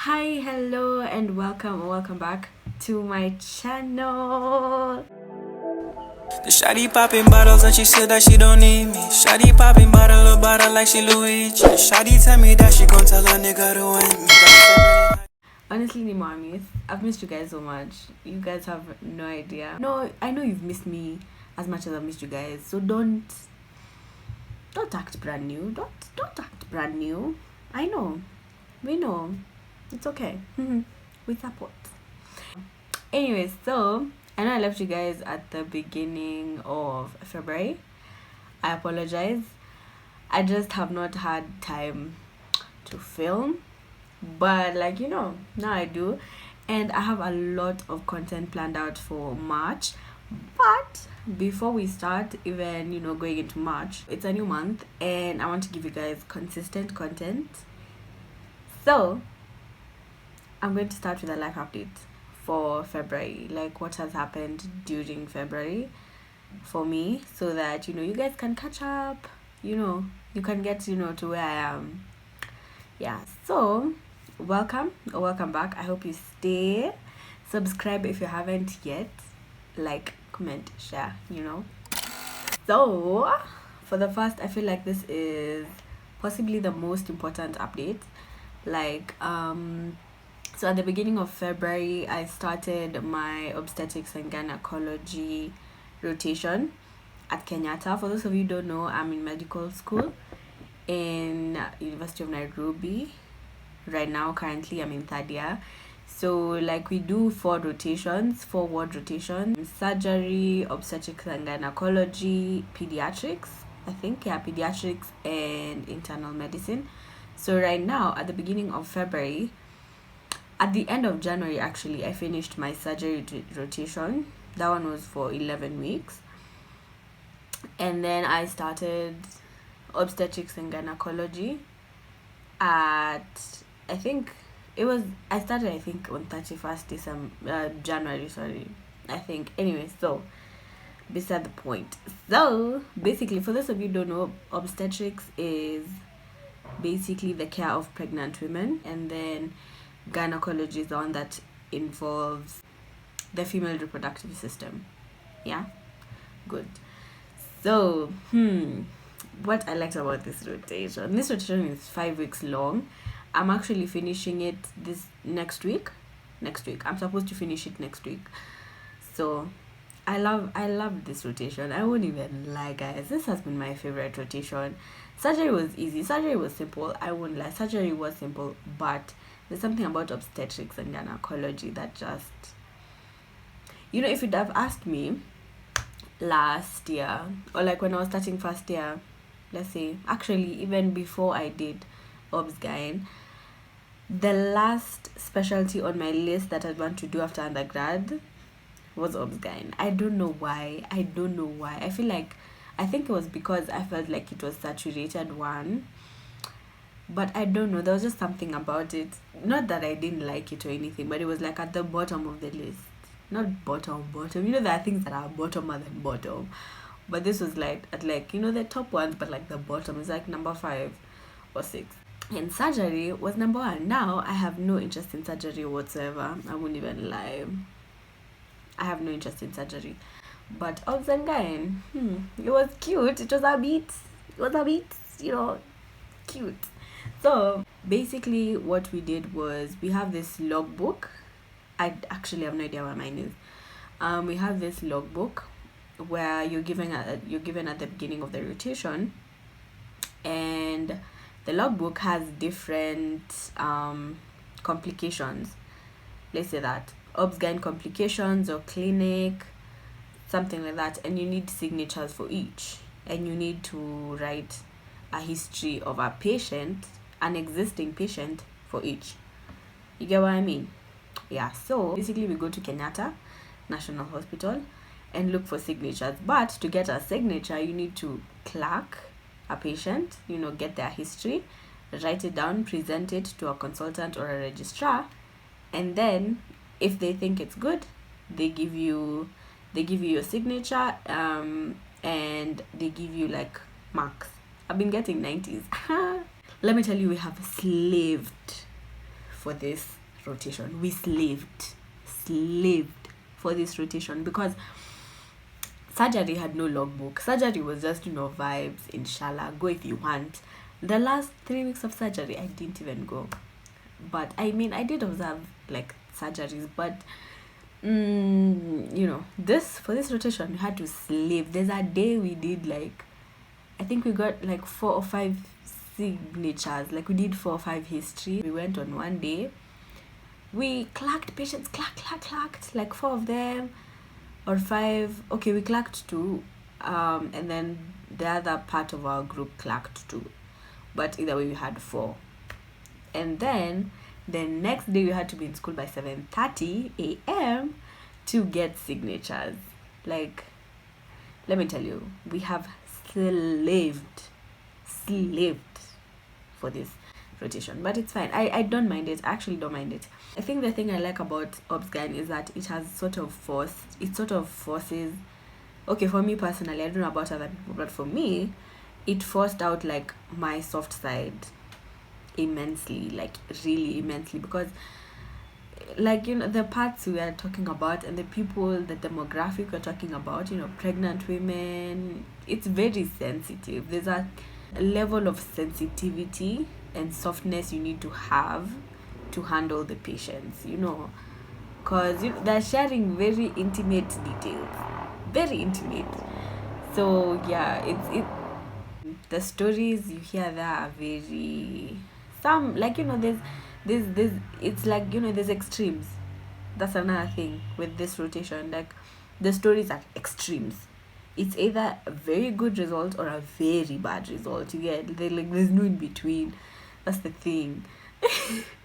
Hi, hello, and welcome back to my channel. The shawty popping bottles and she said that she don't need me. Shawty popping bottle like she Luigi. The shawty tell me that she gon' tell her nigga to win me. Honestly, Nimamis, I've missed you guys so much. You guys have no idea. No, I know you've missed me as much as I've missed you guys. So don't act brand new. Don't act brand new. I know. We know. It's okay. We support. Anyways, so I know I left you guys at the beginning of February. I apologize. I just have not had time to film. But now I do. And I have a lot of content planned out for March. But before we start even, going into March, it's a new month and I want to give you guys consistent content. So I'm going to start with a life update for February, like what has happened during February for me, so that you guys can catch up, you can get to where I am. Yeah, so welcome back. I hope you stay. Subscribe if you haven't yet. Like, comment, share, So for the first, I feel like this is possibly the most important update. So at the beginning of February, I started my obstetrics and gynecology rotation at Kenyatta. For those of you who don't know, I'm in medical school in University of Nairobi. Right now, currently, I'm in third year. So we do 4 ward rotations: surgery, obstetrics and gynecology, pediatrics, pediatrics, and internal medicine. So right now, at the beginning of February, at the end of January, actually, I finished my surgery rotation. That one was for 11 weeks. And then I started obstetrics and gynecology I started on 31st January, sorry. Anyway, so beside the point. So basically, for those of you who don't know, obstetrics is basically the care of pregnant women, and then gynecology is the one that involves the female reproductive system. Yeah, good. So what I liked about this rotation is 5 weeks long. I'm actually finishing it this next week. I'm supposed to finish it next week. So I love this rotation. I won't even lie, guys. This has been my favorite rotation. Surgery was easy. Surgery was simple. I won't lie. Surgery was simple, but there's something about obstetrics and gynecology that just, if you'd have asked me last year, or when I was starting first year, let's say, actually even before I did obs-gyn, the last specialty on my list that I'd want to do after undergrad was obs-gyn. I don't know why. I think it was because I felt like it was saturated one. But I don't know, there was just something about it. Not that I didn't like it or anything, but it was at the bottom of the list. Not bottom. There are things that are bottomer than bottom. But this was at the top ones, but the bottom is number 5 or 6. And surgery was number 1. Now I have no interest in surgery whatsoever. I won't even lie. I have no interest in surgery. But obs and gyn, it was cute. It was a bit, cute. So basically what we did was, we have this logbook. I actually have no idea what mine is. We have this logbook where you're given at the beginning of the rotation, and the logbook has different complications. Let's say that obs-gyn complications or clinic, something like that, and you need signatures for each, and you need to write a history of a patient, an existing patient, for each. You get what I mean? Yeah, so basically we go to Kenyatta National Hospital and look for signatures. But to get a signature, you need to clerk a patient, get their history, write it down, present it to a consultant or a registrar, and then if they think it's good, they give you your signature, and they give you marks. I've been getting 90s. Let me tell you, we have slaved for this rotation. We slaved for this rotation because surgery had no logbook. Surgery was just, vibes, inshallah, go if you want. The last 3 weeks of surgery, I didn't even go. But I mean, I did observe like surgeries, but for this rotation, we had to slave. There's a day we did like, I think we got like 4 or 5 signatures. Like we did 4 or 5 history. We went on one day. We clacked patients, clacked, like 4 of them or 5. Okay, we clacked 2, and then the other part of our group clacked 2. But either way, we had 4. And then the next day we had to be in school by 7:30 a.m. to get signatures. Like, let me tell you, we have slaved for this rotation, but it's fine. I don't mind it. I actually don't mind it. I think the thing I like about Obsgyn is that it sort of forces, okay, for me personally, I don't know about other people, but for me, it forced out like my soft side immensely, like really immensely, because like the parts we are talking about and the demographic we're talking about, pregnant women, it's very sensitive. There's a level of sensitivity and softness you need to have to handle the patients, because they're sharing very intimate details, very intimate. So yeah, the stories you hear there are very, some, like there's it's like there's extremes. That's another thing with this rotation. Like the stories are extremes. It's either a very good result or a very bad result. You get, there's no in between. That's the thing.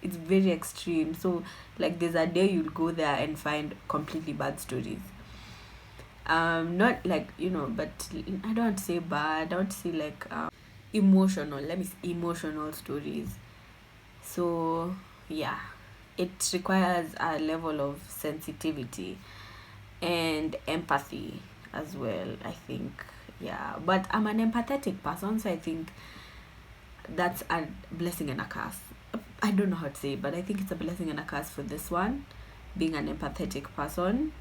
It's very extreme. So like there's a day you'll go there and find completely bad stories. Not like but I don't want to say bad. I want to say like emotional. Let me say emotional stories. So yeah, it requires a level of sensitivity and empathy as well, I think. Yeah, but I'm an empathetic person, so I think that's a blessing and a curse. I don't know how to say it, but I think it's a blessing and a curse for this one, being an empathetic person.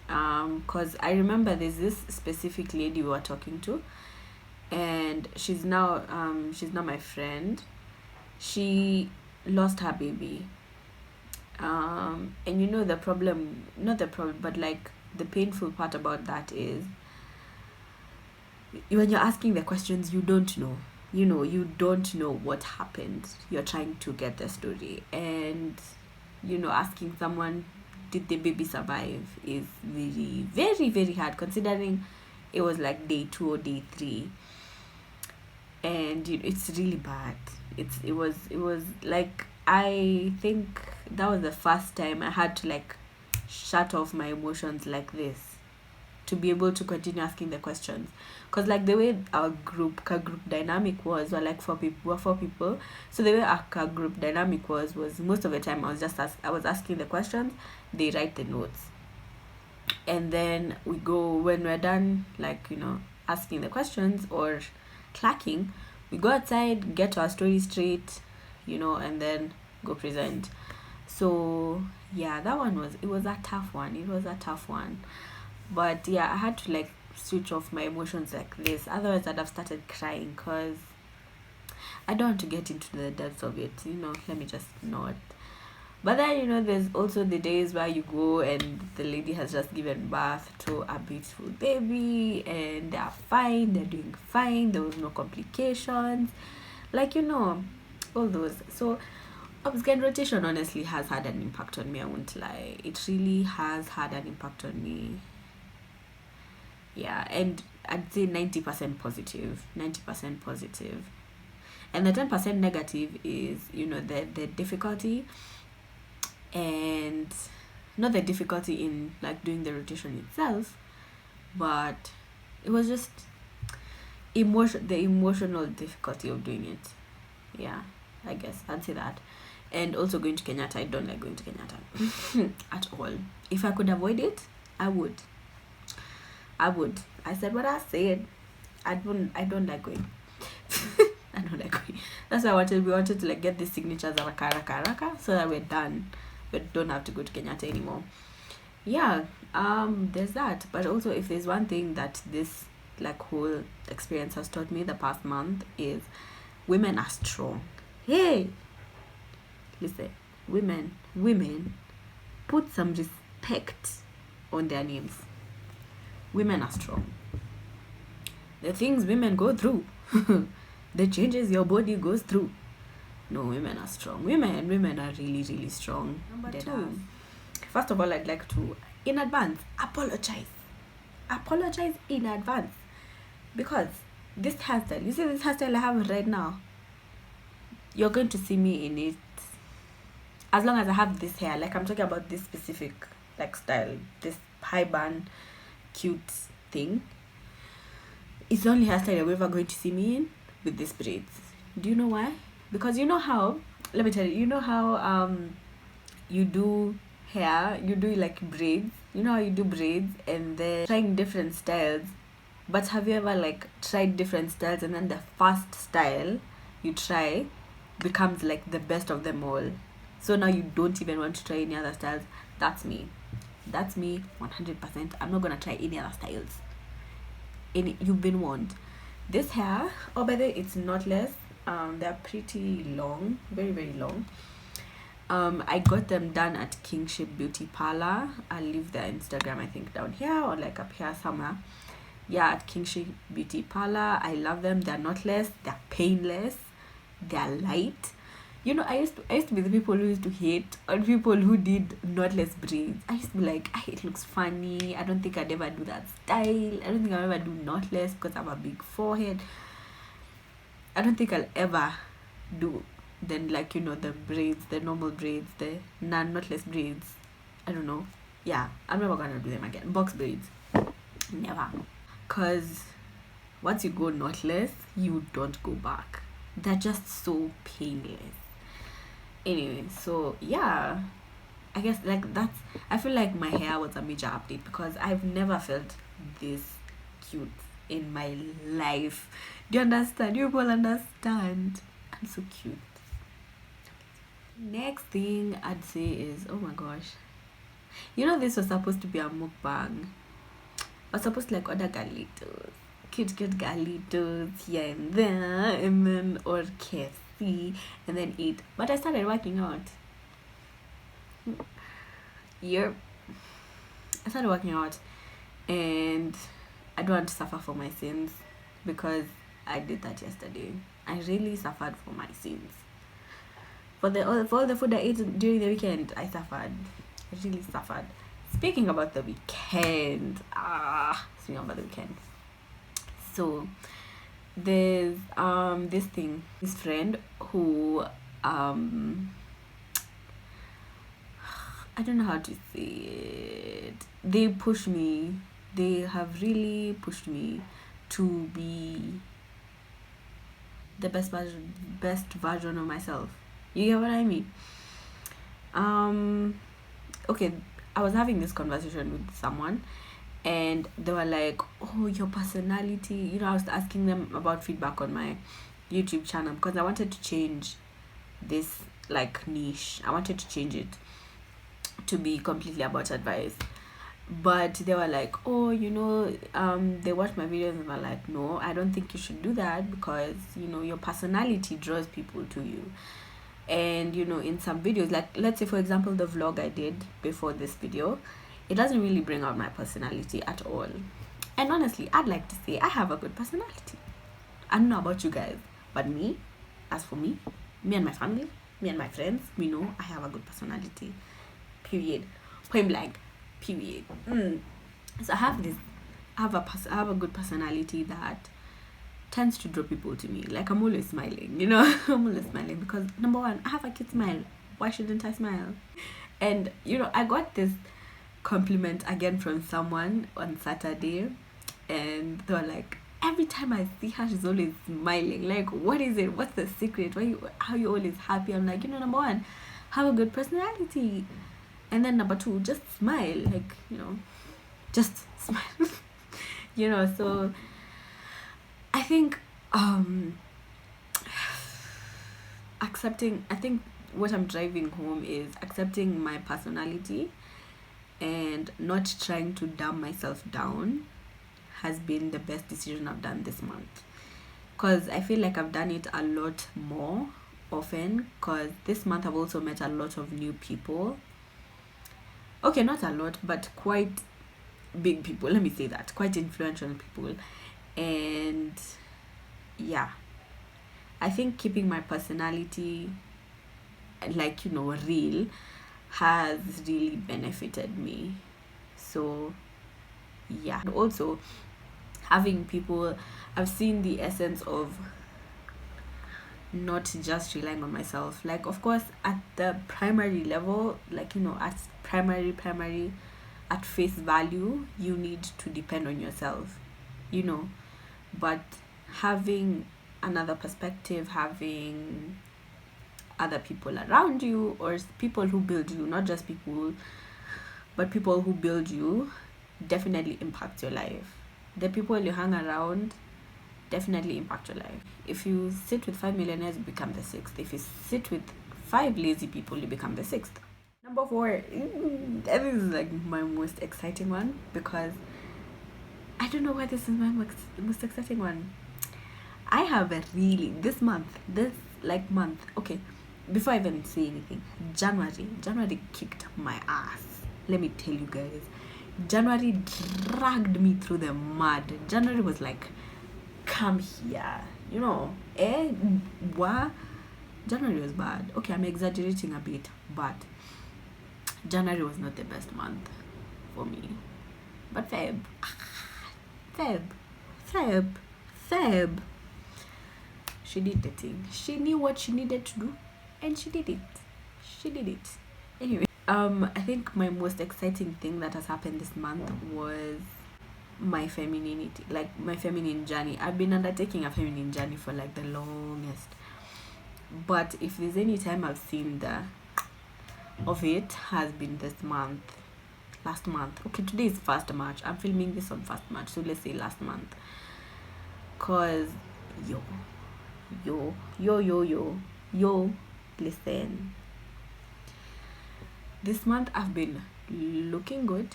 Because I remember there's this specific lady we were talking to, and she's now my friend. She lost her baby, and the problem, not the problem, but like the painful part about that is when you're asking the questions, you don't know, you don't know what happened. You're trying to get the story, and asking someone, did the baby survive, is very, very, very hard, considering it was like day 2 or day 3, and it's really bad. It was like, I think that was the first time I had to like shut off my emotions like this to be able to continue asking the questions. Because like the way our group dynamic was, we're like 4 people. So the way our group dynamic was most of the time I was asking the questions, they write the notes, and then we go, when we're done like asking the questions or clacking, we go outside, get our story straight, and then go present. So yeah, that one was a tough one. But yeah, I had to like switch off my emotions like this, otherwise I'd have started crying, because I don't want to get into the depths of it, let me just not. But then there's also the days where you go and the lady has just given birth to a beautiful baby and they're fine, they're doing fine, there was no complications, like all those. So Obsgyn rotation honestly has had an impact on me, I won't lie. It really has had an impact on me. Yeah, and I'd say 90% positive. And the 10% negative is, the difficulty, and not the difficulty in like doing the rotation itself, but it was just the emotional difficulty of doing it. Yeah, I guess I'd say that. And also going to Kenyatta, I don't like going to Kenyatta at all. If I could avoid it, I would. I said what I said. I don't like going. I don't like going. That's why we wanted to like get these signatures of raka, so that we're done. We don't have to go to Kenyatta anymore. Yeah, there's that. But also, if there's one thing that this like whole experience has taught me the past month, is women are strong. Hey, listen, women, put some respect on their names. Women are strong. The things women go through, the changes your body goes through. No, women are strong. Women are really strong. Number two, first of all, I'd like to, in advance, apologize in advance, because this hairstyle, you see this hairstyle I have right now, you're going to see me in it as long as I have this hair. Like, I'm talking about this specific like style, this high bun cute thing. It's the only hairstyle you're ever going to see me in with these braids. Do you know why? Because you know how, let me tell you, you know how you do hair, you do like braids, you know how you do braids and then trying different styles. But have you ever like tried different styles and then the first style you try becomes like the best of them all, so now you don't even want to try any other styles? That's me 100%. I'm not gonna try any other styles. You've been warned. This hair, oh, by the way, it's knotless. They're pretty long, very long. I got them done at Kingship Beauty Parlor. I'll leave their Instagram, I think, down here or like up here somewhere. Yeah, at Kingship Beauty Parlor. I love them. They're knotless, they're painless, they're light. You know, I used to be the people who used to hate on people who did knotless braids. I used to be like, it looks funny. I don't think I'd ever do that style. I don't think I'll ever do knotless because I have a big forehead. I don't think I'll ever do then, like, you know, the braids, the normal braids, the knotless braids. I don't know. Yeah, I'm never gonna do them again. Box braids, never. Because once you go knotless, you don't go back. They're just so painless. Anyway, so yeah, I guess like that's, I feel like my hair was a major update because I've never felt this cute in my life. Do you understand? You people understand? I'm so cute. Next thing I'd say is, oh my gosh, you know, this was supposed to be a mukbang. I was supposed to like order galitos, cute galitos here and there, and then or KFC, and then eat. But I started working out. Yep, I started working out, and I don't want to suffer for my sins because I did that yesterday. I really suffered for my sins. For all the food I ate during the weekend, I suffered. I really suffered. Speaking about the weekend, so there's this friend who I don't know how to say it. They have really pushed me to be the best version of myself. You get what I mean? Okay, I was having this conversation with someone and they were like, oh, your personality, you know, I was asking them about feedback on my YouTube channel because I wanted to change this like niche. I wanted to change it to be completely about advice. But they were like, oh, you know, they watched my videos and were like, no, I don't think you should do that because, you know, your personality draws people to you. And, you know, in some videos, like, let's say, for example, the vlog I did before this video, it doesn't really bring out my personality at all. And honestly, I'd like to say I have a good personality. I don't know about you guys, but me, as for me and my family, me and my friends, we know I have a good personality. Period. Point blank. Period. So I have a good personality that tends to draw people to me. Like, I'm always smiling, you know. I'm always smiling because, number one, I have a cute smile. Why shouldn't I smile? And, you know, I got this compliment again from someone on Saturday, and they were like, every time I see her, she's always smiling. Like, what is it? What's the secret? How you always happy? I'm like, you know, number one, have a good personality. And then number two, just smile. Like, you know, just smile. You know, so I think accepting, I think what I'm driving home is accepting my personality and not trying to dumb myself down has been the best decision I've done this month. Because I feel like I've done it a lot more often, because this month I've also met a lot of new people. Okay, not a lot, but quite big people, let me say that, quite influential people. And yeah, I think keeping my personality like, you know, real has really benefited me. So yeah, and also having people, I've seen the essence of not just relying on myself. Like, of course, at the primary level, like, you know, at primary at face value, you need to depend on yourself, you know. But having another perspective, having other people around you, or people who build you, not just people, but people who build you, definitely impacts your life. The people you hang around definitely impact your life. If you sit with 5 millionaires, you become the sixth. If you sit with 5 lazy people, you become the sixth. Number 4, this is like my most exciting one, because I don't know why this is my most exciting one. I have a really, this month, okay, before I even say anything, January kicked my ass. Let me tell you guys, January dragged me through the mud. January was like, come here, you know, what? January was bad. Okay, I'm exaggerating a bit, but January was not the best month for me. But Feb, she did the thing. She knew what she needed to do, and she did it. Anyway, I think my most exciting thing that has happened this month was my femininity, like my feminine journey. I've been undertaking a feminine journey for like the longest, but if there's any time I've seen the of it, has been this month, last month. Okay, today is 1st March. I'm filming this on 1st March, so let's say last month. Cause yo, listen, this month I've been looking good,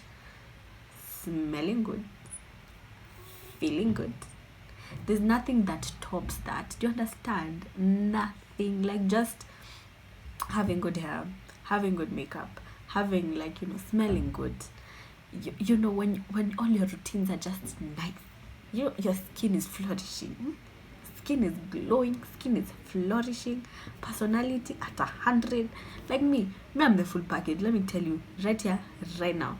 smelling good, feeling good. There's nothing that tops that. Do you understand? Nothing. Like, just having good hair, having good makeup, having, like, you know, smelling good. You know, when all your routines are just nice, your skin is flourishing, skin is glowing, skin is flourishing, personality at 100. Like me, I'm the full package. Let me tell you right here, right now,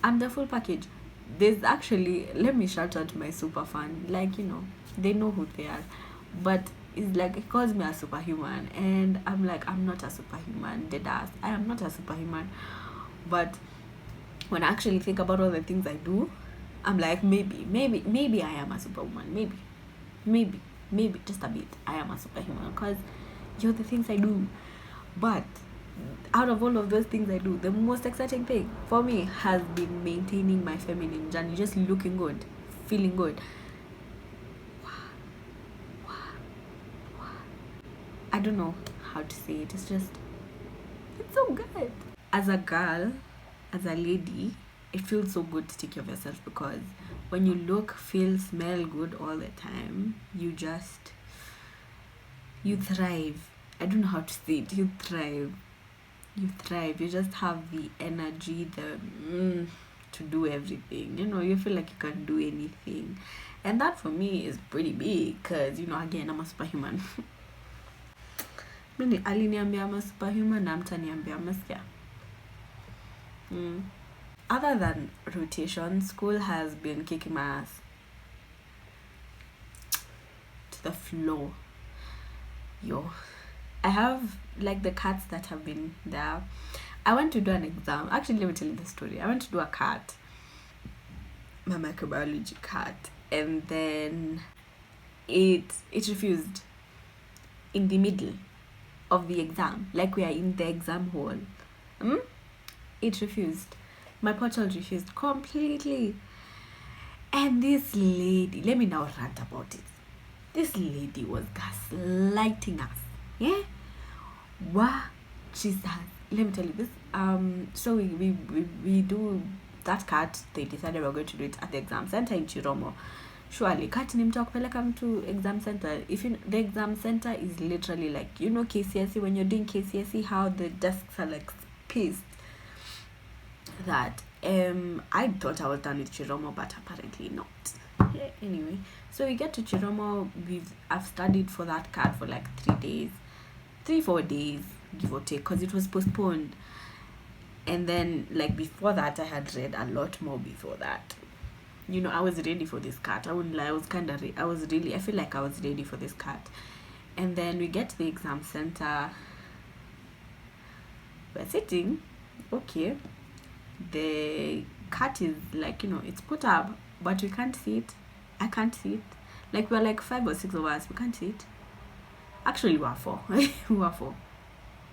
I'm the full package. There's actually, let me shout out my super fan. Like, you know, they know who they are, but it's like, it calls me a superhuman, and I'm like, I'm not a superhuman. Deadass, I am not a superhuman. But when I actually think about all the things I do, I'm like, maybe I am a superwoman. Maybe just a bit I am a superhuman, because you're the things I do. But out of all of those things I do, the most exciting thing for me has been maintaining my feminine journey, just looking good, feeling good. I don't know how to say it. It's so good. As a girl, as a lady, it feels so good to take care of yourself, because when you look, feel, smell good all the time, you thrive. I don't know how to say it. You thrive. You just have the energy, to do everything. You know, you feel like you can do anything. And that for me is pretty big, because, you know, again, I'm a superhuman. Mimi aliniambia I'm a superhuman, na mtaniambia msikia. Other than rotation, school has been kicking my ass to the floor. Yo, I have, like, the cats that have been there. I went to do an exam. Actually, let me tell you the story. I went to do a cat, my microbiology cat, and then it refused in the middle of the exam. Like, we are in the exam hall. It refused. My portal refused completely. And this lady, let me now rant about it. This lady was gaslighting us. Yeah. Wow, Jesus. Let me tell you this. So we do that cut. They decided we were going to do it at the exam center in Chiromo. Surely, cut ni mtu akupeleka mtu exam center. If you, the exam center is literally like, you know, KCSE, when you're doing KCSE, how the desks are like spaced. That I thought I was done with Chiromo, but apparently not. Yeah, anyway, so we get to Chiromo. I've studied for that card for like 3-4 days, give or take, because it was postponed. And then, like, before that, I had read a lot more before that. You know, I was ready for this cut. I wouldn't lie, I was kind of I feel like I was ready for this cut. And then we get to the exam center. We're sitting. Okay. The cut is like, you know, it's put up, but we can't see it. I can't see it. Like, we're like 5 or 6 of us. We can't see it. Actually, we were 4. we were 4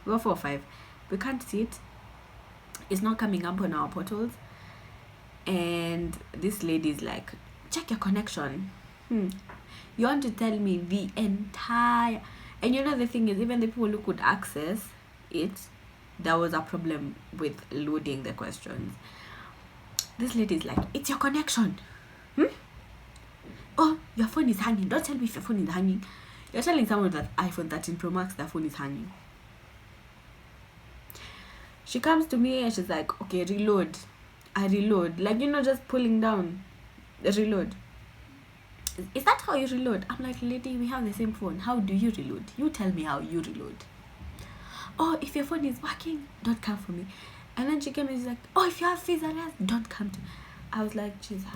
or 5. We can't see it. It's not coming up on our portals. And this lady is like, check your connection. You want to tell me the entire... And you know, the thing is, even the people who could access it, there was a problem with loading the questions. This lady is like, it's your connection. Oh, your phone is hanging. Don't tell me if your phone is hanging. You're telling someone that iPhone 13 Pro Max, their phone is hanging. She comes to me and she's like, okay, reload. I reload. Like, you know, just pulling down. Reload. Is that how you reload? I'm like, lady, we have the same phone. How do you reload? You tell me how you reload. Oh, if your phone is working, don't come for me. And then she came and she's like, oh, if you have face arrest, don't come to me. I was like, Jesus.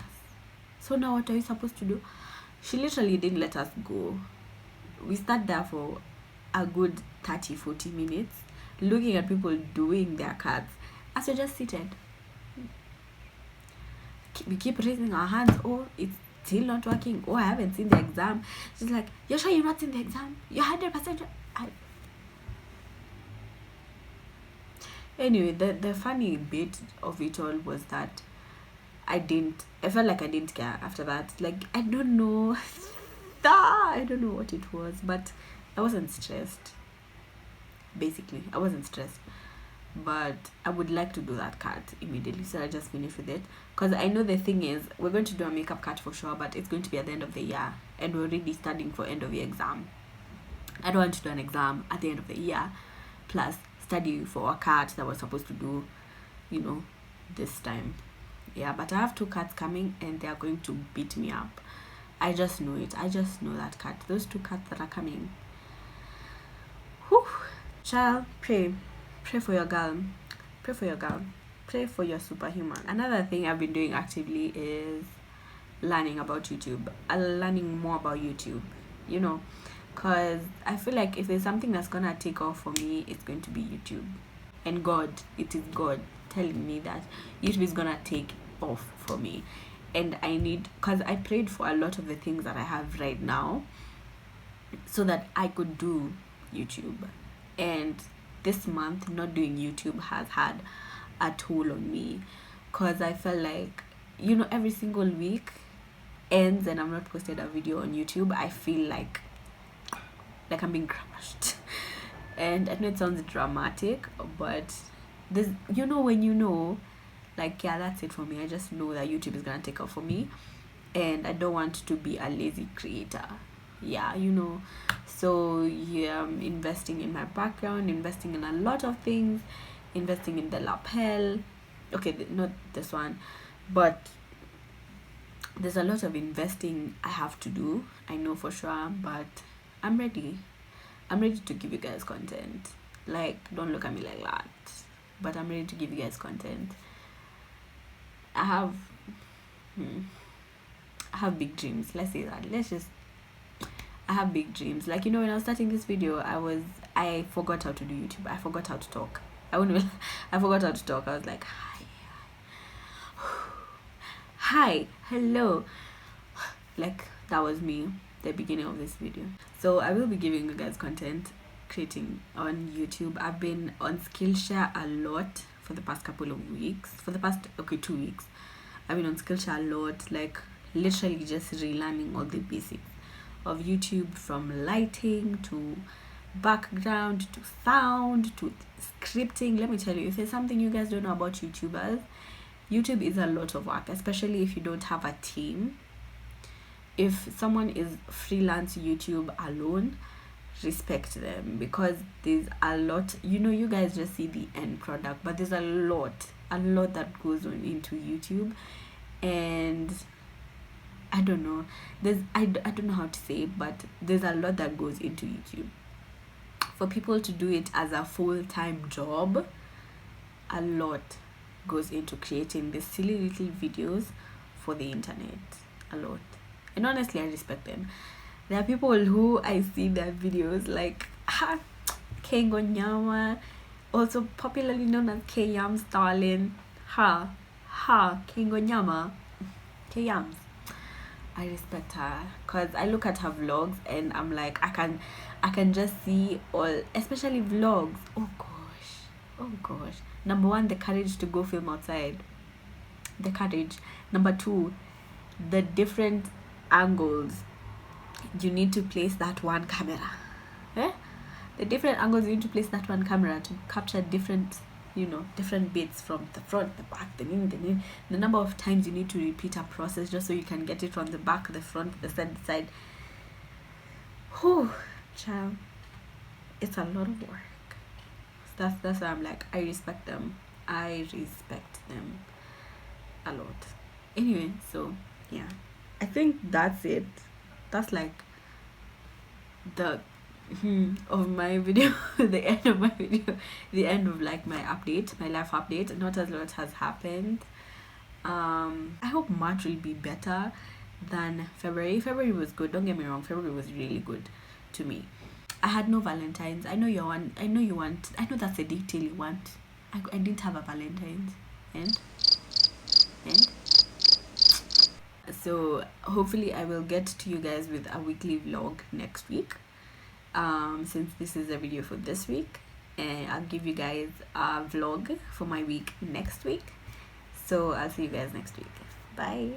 So now what are you supposed to do? She literally didn't let us go. We sat there for a good 30-40 minutes looking at people doing their cards as we're just seated. We keep raising our hands. Oh, it's still not working. Oh, I haven't seen the exam. She's like, you're sure you're not seen the exam? You're 100% sure? Anyway, the funny bit of it all was that I felt like I didn't care after that. Like, I don't know. I don't know what it was, but I wasn't stressed. Basically, I wasn't stressed. But I would like to do that cut immediately, so I just finished with it. Because I know the thing is, we're going to do a makeup cut for sure, but it's going to be at the end of the year. And we're already studying for end of year exam. I don't want to do an exam at the end of the year, plus study for a cut that we're supposed to do, you know, this time. Yeah, but I have 2 cuts coming and they are going to beat me up. I just know it. I just know that cut. Those 2 cuts that are coming. Whew. Child, pray. Pray for your girl. Pray for your girl. Pray for your superhuman. Another thing I've been doing actively is learning about YouTube. Learning more about YouTube, you know, because I feel like if there's something that's gonna take off for me, it's going to be YouTube. And God, it is God telling me that YouTube is gonna take off for me. And I need, because I prayed for a lot of the things that I have right now so that I could do YouTube. And this month, not doing YouTube has had a toll on me, because I felt like, you know, every single week ends and I'm not posted a video on YouTube, I feel like I'm being crushed. And I know it sounds dramatic, but this, you know, when you know, like, yeah, that's it for me. I just know that YouTube is gonna take off for me, and I don't want to be a lazy creator. Yeah, you know. So yeah, I'm investing in my background, investing in a lot of things, investing in the lapel. Okay, not this one, but there's a lot of investing I have to do, I know for sure, but I'm ready. I'm ready to give you guys content. Like, don't look at me like that, but I'm ready to give you guys content. I have big dreams. Let's say that. I have big dreams. Like, you know, when I was starting this video, I forgot how to do YouTube. I forgot how to talk. I forgot how to talk. I was like, hi, hello. Like, that was me, the beginning of this video. So I will be giving you guys content creating on YouTube. I've been on Skillshare a lot for the past couple of weeks. For the past 2 weeks, I've been on Skillshare a lot, like literally just relearning all the basics of YouTube, from lighting to background to sound to scripting. Let me tell you, if there's something you guys don't know about YouTubers, YouTube is a lot of work, especially if you don't have a team. If someone is freelance YouTube alone, respect them, because there's a lot. You guys just see the end product, but there's a lot that goes on into YouTube. And I don't know, I don't know how to say it, but there's a lot that goes into YouTube. For people to do it as a full-time job, a lot goes into creating these silly little videos for the internet. A lot. And honestly, I respect them. There are people who I see their videos like kenyanyoutuber, also popularly known as K-Yams Darling. Kenyanyoutuber. K-Yams. I respect her, because I look at her vlogs and I'm like, I can just see all, especially vlogs. Oh gosh. Number one, the courage to go film outside. The courage. Number two, the different angles you need to place that one camera. The different angles you need to place that one camera to capture different bits from the front, the back, the number of times you need to repeat a process just so you can get it from the back, the front, the side. Whew, child, it's a lot of work. That's why I'm like, I respect them a lot. Anyway, so yeah, I think that's it. That's like the of my video the end of my video, the end of like my life update. Not as lot has happened. I hope March will be better than February was good, don't get me wrong. February was really good to me. I had no Valentine's. I know you want. I know that's a detail you want. I didn't have a Valentine's. And so hopefully I will get to you guys with a weekly vlog next week. Since this is a video for this week, and I'll give you guys a vlog for my week next week. So I'll see you guys next week. Bye.